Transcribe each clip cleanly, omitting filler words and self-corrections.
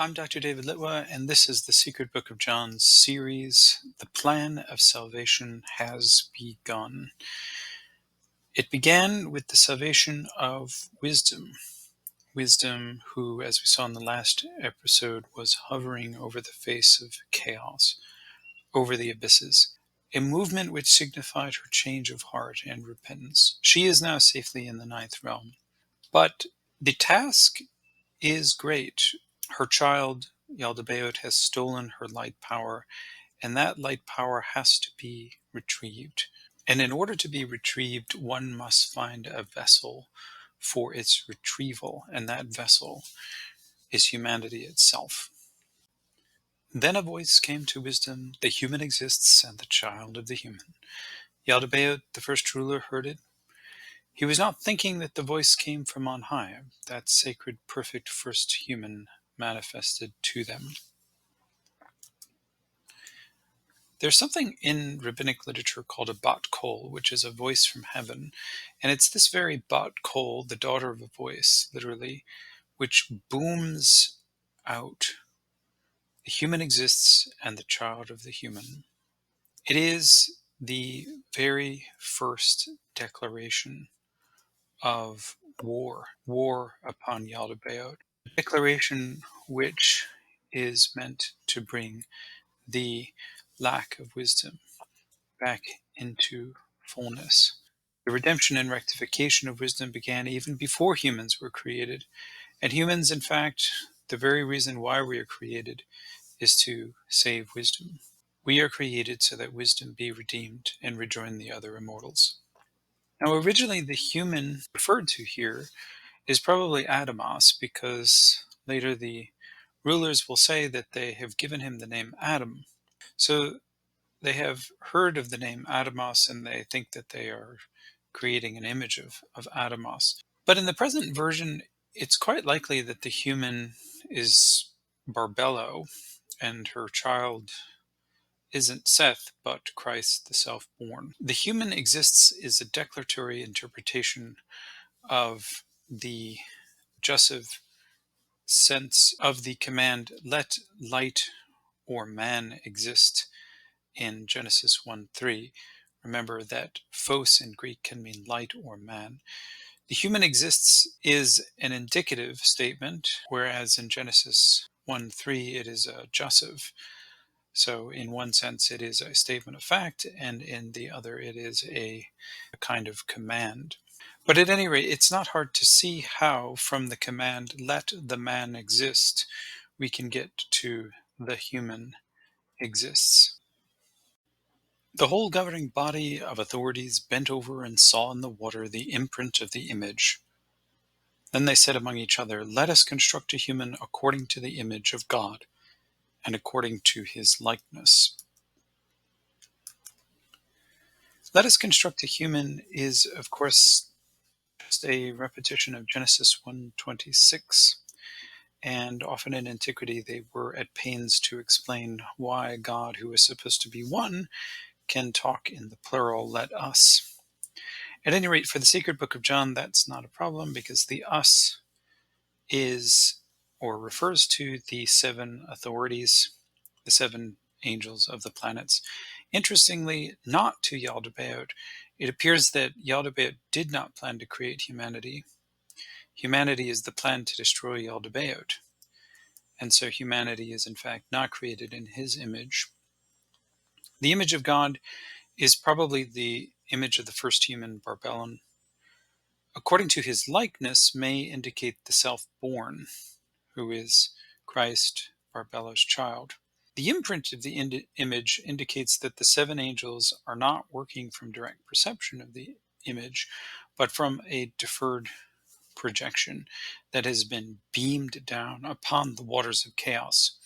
I'm Dr. David Litwa, and this is the Secret Book of John series. The plan of salvation has begun. It began with the salvation of wisdom. Wisdom, who, as we saw in the last episode, was hovering over the face of chaos, over the abysses. A movement which signified her change of heart and repentance. She is now safely in the ninth realm. But the task is great. Her child, Yaldabaoth, has stolen her light power, and that light power has to be retrieved. And in order to be retrieved, one must find a vessel for its retrieval, and that vessel is humanity itself. Then a voice came to wisdom, the human exists, and the child of the human. Yaldabaoth, the first ruler, heard it. He was not thinking that the voice came from on high, that sacred, perfect first human manifested to them. There's something in rabbinic literature called a bat kol, which is a voice from heaven. And it's this very bat kol, the daughter of a voice, literally, which booms out. The human exists and the child of the human. It is the very first declaration of war upon Yaldabaoth, a declaration which is meant to bring the lack of wisdom back into fullness. The redemption and rectification of wisdom began even before humans were created. And humans, in fact, the very reason why we are created is to save wisdom. We are created so that wisdom be redeemed and rejoin the other immortals. Now, originally, the human referred to here is probably Adamos, because later the rulers will say that they have given him the name Adam. So they have heard of the name Adamos, and they think that they are creating an image of Adamos. But in the present version, it's quite likely that the human is Barbelo, and her child isn't Seth, but Christ, the self-born. The human exists is a declaratory interpretation of the jussive sense of the command, let light or man exist, in Genesis 1:3. Remember that phos in Greek can mean light or man. The human exists is an indicative statement, whereas in Genesis 1:3 it is a jussive. So in one sense it is a statement of fact, and in the other it is a kind of command. But at any rate, it's not hard to see how from the command, let the man exist, we can get to the human exists. The whole governing body of authorities bent over and saw in the water the imprint of the image. Then they said among each other, let us construct a human according to the image of God, and according to his likeness. Let us construct a human is, of course, just a repetition of Genesis 1:26, and often in antiquity they were at pains to explain why God, who is supposed to be one, can talk in the plural, let us. At any rate, for the Secret Book of John, that's not a problem, because the us is, or refers to, the seven authorities, the seven angels of the planets. Interestingly, not to Yaldabaoth. It appears that Yaldabaoth did not plan to create humanity. Humanity is the plan to destroy Yaldabaoth. And so humanity is in fact not created in his image. The image of God is probably the image of the first human, Barbelon. According to his likeness may indicate the self-born, who is Christ, Barbelo's child. The imprint of the image indicates that the seven angels are not working from direct perception of the image, but from a deferred projection that has been beamed down upon the waters of chaos.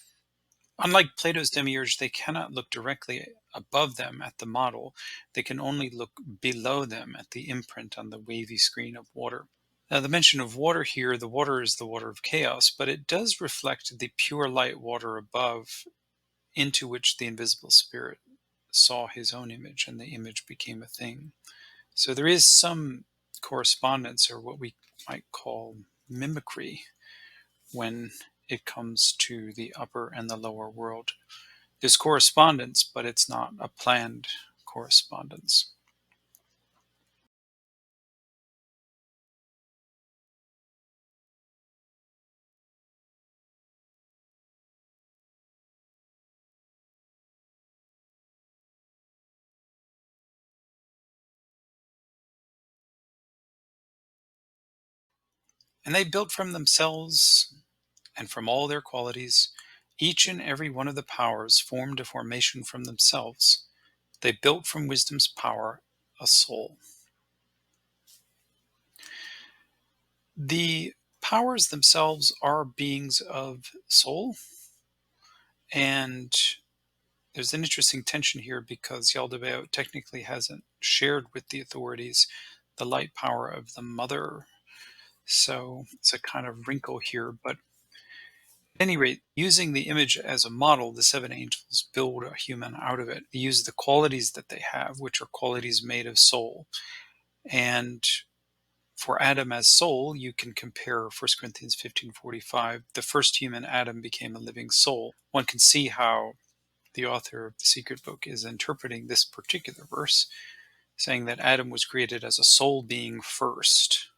Unlike Plato's demiurge, they cannot look directly above them at the model. They can only look below them at the imprint on the wavy screen of water. Now, the mention of water here, the water is the water of chaos, but it does reflect the pure light water above, into which the invisible spirit saw his own image, and the image became a thing. So there is some correspondence, or what we might call mimicry, when it comes to the upper and the lower world. There's correspondence, but it's not a planned correspondence. And they built from themselves and from all their qualities. Each and every one of the powers formed a formation from themselves. They built from wisdom's power a soul. The powers themselves are beings of soul, and there's an interesting tension here because Yaldabaoth technically hasn't shared with the authorities the light power of the mother. So it's a kind of wrinkle here. But at any rate, using the image as a model, the seven angels build a human out of it. They use the qualities that they have, which are qualities made of soul. And for Adam as soul, you can compare 1 Corinthians 15:45. The first human, Adam, became a living soul. One can see how the author of the Secret Book is interpreting this particular verse, saying that Adam was created as a soul being first,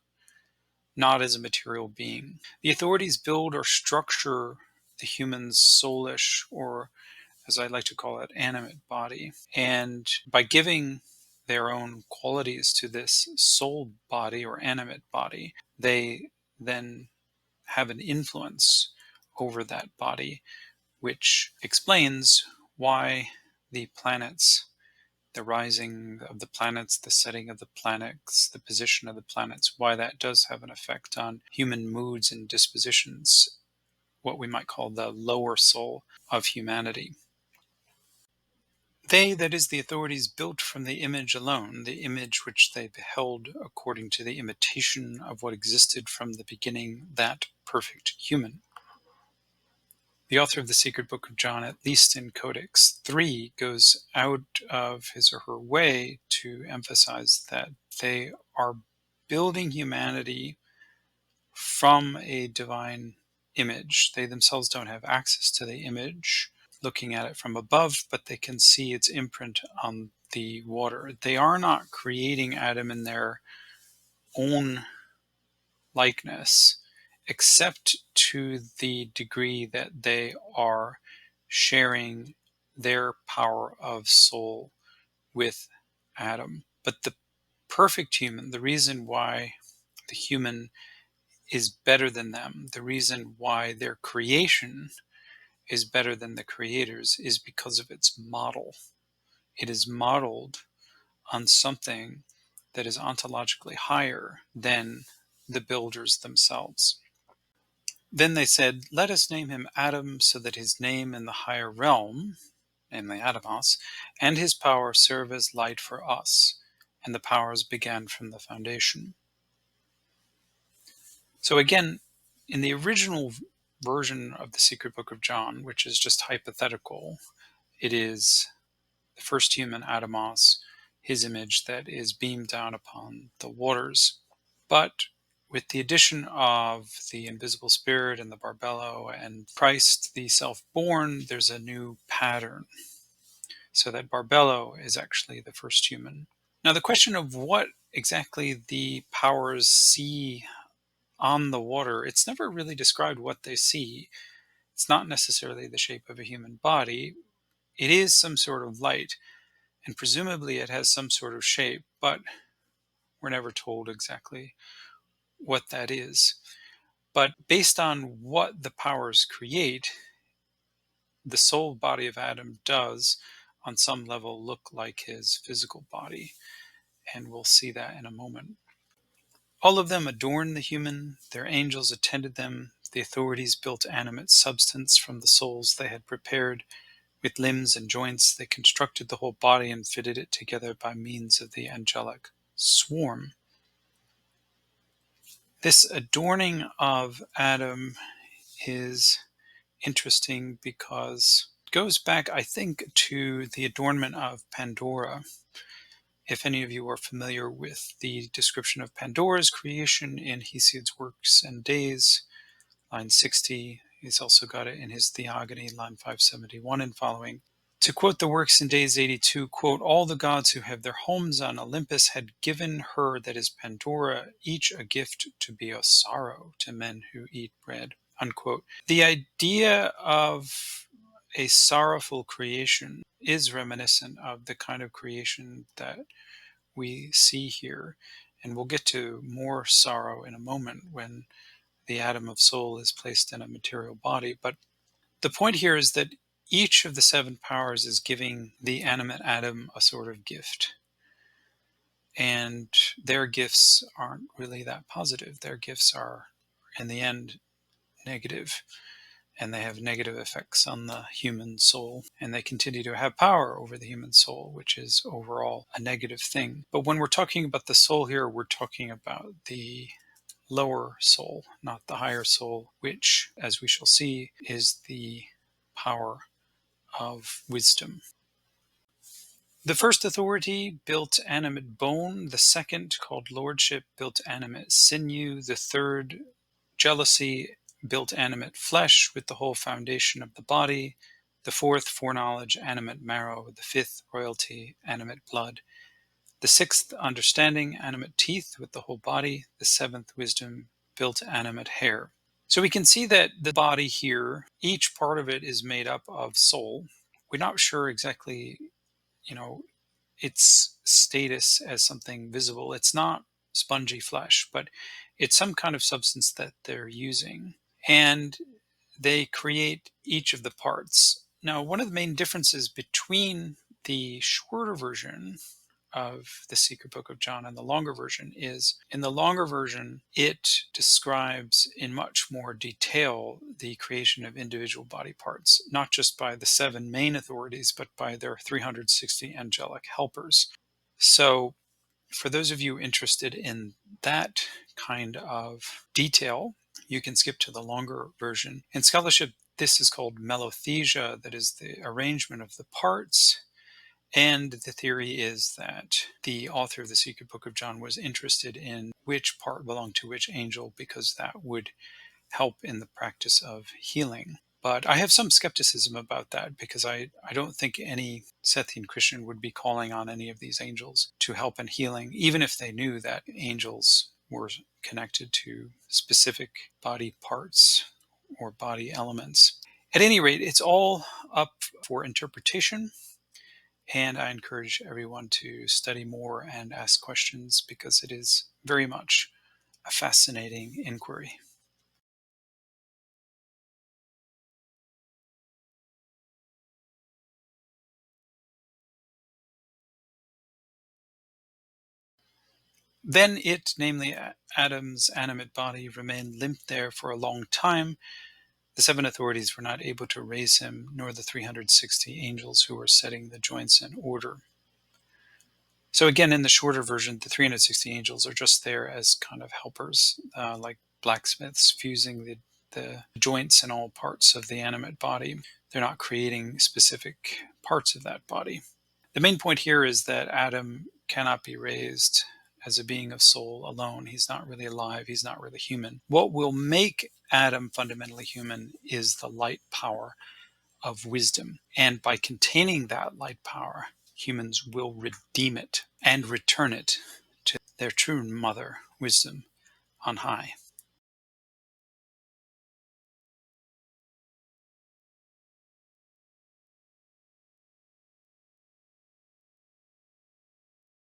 not as a material being. The authorities build or structure the human's soulish, or as I like to call it, animate body. And by giving their own qualities to this soul body or animate body, they then have an influence over that body, which explains why the planets, the rising of the planets, the setting of the planets, the position of the planets, why that does have an effect on human moods and dispositions, what we might call the lower soul of humanity. They, that is, the authorities, built from the image alone, the image which they beheld according to the imitation of what existed from the beginning, that perfect human. The author of the Secret Book of John, at least in Codex 3, goes out of his or her way to emphasize that they are building humanity from a divine image. They themselves don't have access to the image looking at it from above, but they can see its imprint on the water. They are not creating Adam in their own likeness, except to the degree that they are sharing their power of soul with Adam. But the perfect human, the reason why the human is better than them, the reason why their creation is better than the creators, is because of its model. It is modeled on something that is ontologically higher than the builders themselves. Then they said, let us name him Adam, so that his name in the higher realm, namely Adamos, and his power serve as light for us. And the powers began from the foundation. So again, in the original version of the Secret Book of John, which is just hypothetical, it is the first human, Adamos, his image, that is beamed down upon the waters. But with the addition of the invisible spirit and the Barbello and Christ, the self-born, there's a new pattern. So that Barbello is actually the first human. Now, the question of what exactly the powers see on the water, it's never really described what they see. It's not necessarily the shape of a human body. It is some sort of light, and presumably it has some sort of shape, but we're never told exactly what that is. But based on what the powers create, the soul body of Adam does, on some level, look like his physical body, and we'll see that in a moment. All of them adorned the human, their angels attended them, the authorities built animate substance from the souls they had prepared. With limbs and joints, they constructed the whole body and fitted it together by means of the angelic swarm. This adorning of Adam is interesting because it goes back, I think, to the adornment of Pandora. If any of you are familiar with the description of Pandora's creation in Hesiod's Works and Days, line 60, He's also got it in his Theogony, line 571 and following. To quote the works in Days 82, quote, all the gods who have their homes on Olympus had given her, that is Pandora, each a gift to be a sorrow to men who eat bread, unquote. The idea of a sorrowful creation is reminiscent of the kind of creation that we see here. And we'll get to more sorrow in a moment when the atom of soul is placed in a material body. But the point here is that each of the seven powers is giving the animate atom a sort of gift. And their gifts aren't really that positive. Their gifts are, in the end, negative. And they have negative effects on the human soul. And they continue to have power over the human soul, which is overall a negative thing. But when we're talking about the soul here, we're talking about the lower soul, not the higher soul, which, as we shall see, is the power of wisdom. The first authority built animate bone, the second, called lordship, built animate sinew, the third, jealousy, built animate flesh with the whole foundation of the body, the fourth, foreknowledge, animate marrow, the fifth, royalty, animate blood, the sixth, understanding, animate teeth with the whole body, the seventh, wisdom, built animate hair. So we can see that the body here, each part of it is made up of soul. We're not sure exactly, its status as something visible. It's not spongy flesh, but it's some kind of substance that they're using. And they create each of the parts. Now, one of the main differences between the shorter version of the Secret Book of John and the longer version is, in the longer version, it describes in much more detail the creation of individual body parts, not just by the seven main authorities, but by their 360 angelic helpers. So for those of you interested in that kind of detail, you can skip to the longer version. In scholarship, this is called melothesia, that is the arrangement of the parts. And the theory is that the author of the Secret Book of John was interested in which part belonged to which angel, because that would help in the practice of healing. But I have some skepticism about that, because I don't think any Sethian Christian would be calling on any of these angels to help in healing, even if they knew that angels were connected to specific body parts or body elements. At any rate, it's all up for interpretation. And I encourage everyone to study more and ask questions, because it is very much a fascinating inquiry. Then it, namely Adam's animate body, remained limp there for a long time. The seven authorities were not able to raise him, nor the 360 angels who were setting the joints in order. So again, in the shorter version, the 360 angels are just there as kind of helpers, like blacksmiths fusing the joints and all parts of the animate body. They're not creating specific parts of that body. The main point here is that Adam cannot be raised as a being of soul alone. He's not really alive. He's not really human. What will make Adam fundamentally human is the light power of wisdom. And by containing that light power, humans will redeem it and return it to their true mother, wisdom, on high.